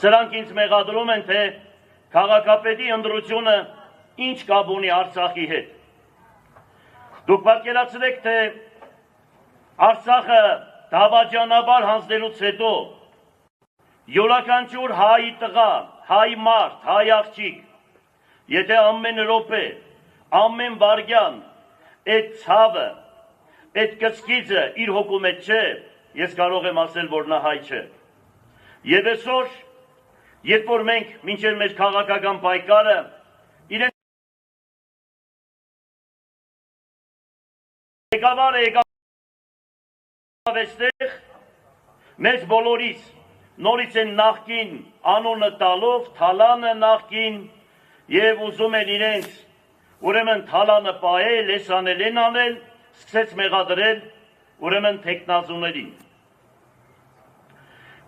Սրանք ինձ մեղադրում են, թե քաղաքապետի ընտրությունը ինչ կապ ունի Արցախի հետ։ Դուք պատկերացրեք, թե Արցախը դավաճանաբար հանձնելուց հետո յուրաքանչյուր հայի տղա, հայ մարդ, հայ աղջիկ, եթե ամեն րոպե, ամեն վայրկյան այդ ցավը, այդ կսկիծը իր հոգու մեջ չէ, ես կարող եմ ասել, որ նա հայ չէ։ Եվ այսօր, երբ որ մենք մինչև մեր քաղաքական պայքարը իրեն եկավարը եկավ այստեղ, մեզ բոլորիս նորից են նախկին անունը տալով, թալանը նախկին և ուզում են իրենց ուրեմն թալանը պահել, լեսանել են անել, սկսեց մեղադրել ուրեմն թեկնածուներին։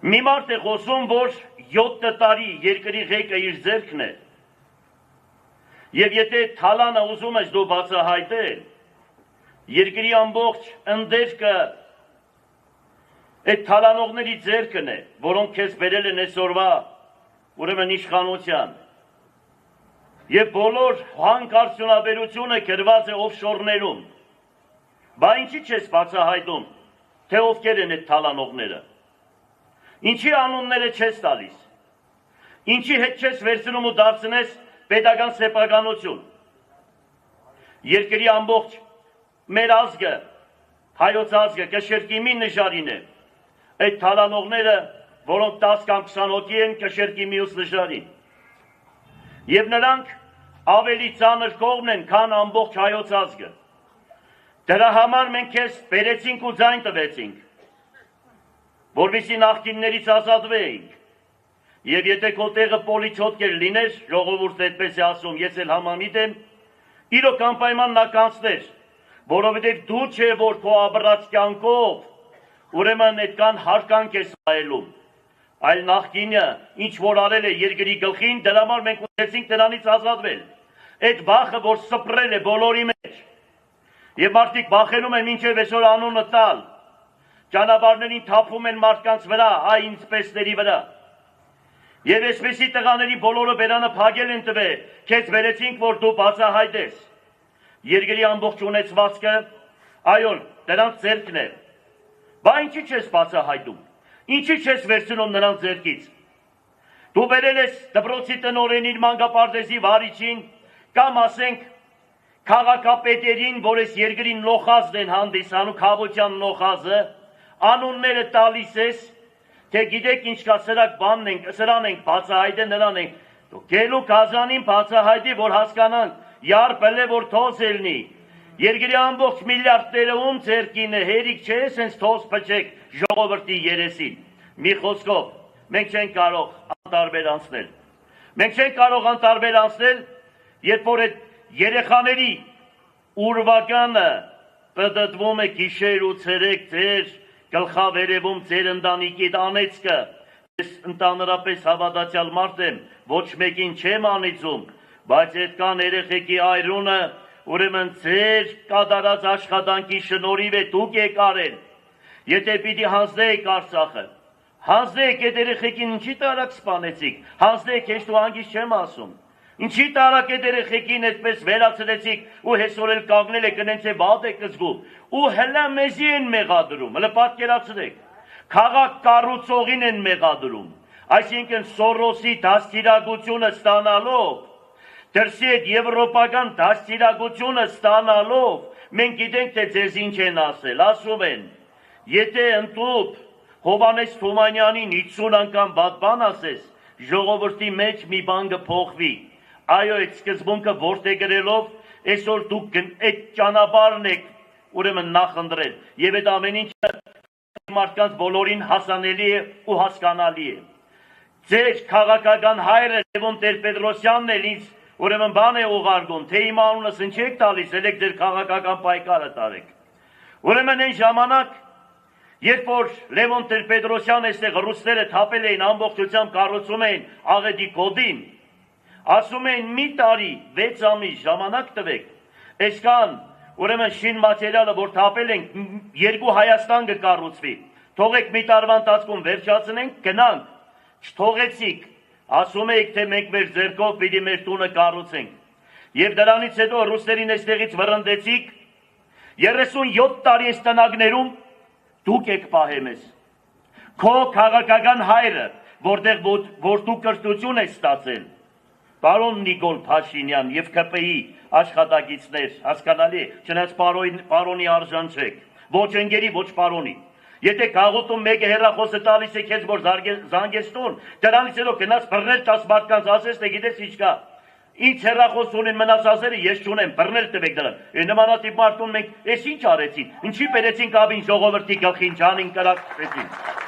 Մի մարդ է խոսում, որ 7 տարի երկրի ղեկը իր ձեռքն է, և եթե թալանը ուզում ես դու բացահայտել, երկրի ամբողջ ընդերքը այդ թալանողների ձեռքն է, որոնք քեզ բերել են այսօրվա ուրեմն իշխանության, և բոլոր հանքարդյունաբերությունը գրված է օֆշորներում, բա ինչի չես բացահայտում, թե ովքեր են այդ թալանողները, ինչի անունները չես տալիս, ինչի հետ չես վերցնում ու դարձնես պետական սեփականություն, երկրի ամբողջ մեր ազգը, հայոց ազգը կշերկի մի նժարին է, այդ թալանողները, որոնք 10 կամ 20 հոգի են կշերկի մյուս նժարին, և նրանք ավելի ծանր կողմն են, քան ամբողջ հայոց ազգը, դրա համար մենք քեզ բերեցինք ու ձայն տվեցինք, որպեսզի նախկիններից ազատվեինք, և եթե քո տեղը պոլիչոտկեր լիներ, ժողովուրդը այդպես է ասում, ես էլ համամիտ եմ, իրոք անպայման նա կանցներ, որովհետև դու չէ, որ քո ապրած կյանքով ուրեմն այդքան հարկանք ես վայելում, այլ նախկինը ինչ որ արել է երկրի գլխին, դրա համար մենք ուզեցինք նրանից ազատվել, այդ վախը, որ սփռել է բոլորի մեջ, և մարդիկ վախենում են մինչև այսօր անունը տալ, ճանապարհներին թափում են մարդկանց վրա, այ ինձպեսների վրա, և այսպեսի տղաների բոլորը բերանը փակել են տվել, քեզ բերեցինք, որ դու բացահայտես, երկրի ամբողջ ունեցվածքը, այո, դրանց ձեռքն է, բա ինչի չես բացահայտում, ինչի չես վերցնում նրանց ձեռքից, դու բերել ես դպրոցի տնօրենին, մանկապարտեզի վարիչին, կամ ասենք քաղաքապետերին, որ այս երկրին լոխազն են հանդիսանում, քաղաքության լոխազը, անունները տալիս ես, թե գիտեք ինչ կա սրան ենք բացահայտել, նրան ենք, դու գելու կազանին բացահայտի, որ հասկանանք, յարպել է, որ թոզ ելնի, երկրի ամբողջ միլիարդները ում ձեռքին է, հերիք չէ, սենց թոզ պչեք ժողովրդի երեսին, մի խոսքով, մենք չենք կարող անտարբեր անցնել, երբ որ այդ երեխաների ուրվականը պտտվում է գիշեր ու ցերեկ ձեր գլխավերևում ձեր ընտանիքի անեծքը, ես ընդհանրապես հավատացյալ մարդ եմ, ոչ մեկին չեմ անիծում, բայց այդքան երեխեքի այրունը ուրեմն ձեր կատարած աշխատանքի շնորհիվ է դուք եք արել, եթե պիտի հանձնեիք Արցախը, հանձնեիք այդ երեխեքին ինչի տարակ սպանեցիք, հանձնեիք հեշտ ու հանգիստ չեմ ասում, ինչի տարակ այդ երեխեքին այդպես վերացրեցիք ու հեսօր էլ կանգնել եք ընենց է վատ եք զգում, ու հլա մեզի են մեղադրում, հլա պատկերացրեք, քաղաք կառուցողին են մեղադրում, այսինքն Սորոսի դաստիարակությունը ստանալով, դրսի այդ եվրոպական դաստիարակությունը ստանալով, մենք գիտենք, թե ձեզ ինչ են ասել, ասում են, եթե ընդուպ Հովհաննես Թումանյանին 50 անգամ վատ բան ասես, ժողովրդի մեջ մի բան կփոխվի, այո, այդ սկզբունքը որտե գրելով, այսօր դուք այդ ճանապարհն եք ուրեմն նախընտրել, և այդ ամեն ինչը մարդկանց բոլորին հասանելի է ու հասկանալի է, ձեր քաղաքական հայրը Լևոն Տեր-Պետրոսյանն էլ ինձ ուրեմն բան է ուղարկում, թե իմ անունս ինչ եք տալիս, ելեք ձեր քաղաքական պայքարը տարեք, ուրեմն այն ժամանակ, երբ որ Լևոն Տեր-Պետրոսյան այստեղ ռուսները թափել էին ամբողջությամբ կառուցում էին Աղետի գոտին, ասում էին մի տարի 6 ամիս ժամանակ տվեք, այսքան ուրեմն շին մատերիալը որ թափել ենք երկու Հայաստան կկառուցվի, թողեք մի տարվա ընթացքում վերջացնենք, գնանք, չթողեցիք, ասում եք, թե մենք մեր ձեռքով պիտի մեր տունը կառուցենք։ Եվ դրանից հետո ռուսերին այստեղից վռնդեցիք, 37 տարի այս տնագներում դուք եք պահել մեզ։ Քո քաղաքական հայրը, որ դու կրթություն ես ստացել, պարոն Նիկոլ Փաշինյան եւ ԿՊԻ աշխատակիցներ, հասկանալի, չնայած պարոնի արժան չեք, ոչ ընկերի, ոչ պարոնի։ Եթե գաղութում մեկը հեռախոսը տալիս է քեզ, որ զանգես տուն, դրանից հետո գնաց բռնել 10 մարդկանց ասես, թե գիտես ինչ կա։ Ինչ հեռախոս ունեն մնացածները ես չունեմ, բռնել տվեք դրան։ Նմանատիպ մարդուն մենք էս ինչ արեցին, ինչի բերեցին կաբին ժողովրդի գլխին, ջանին կրակեցին։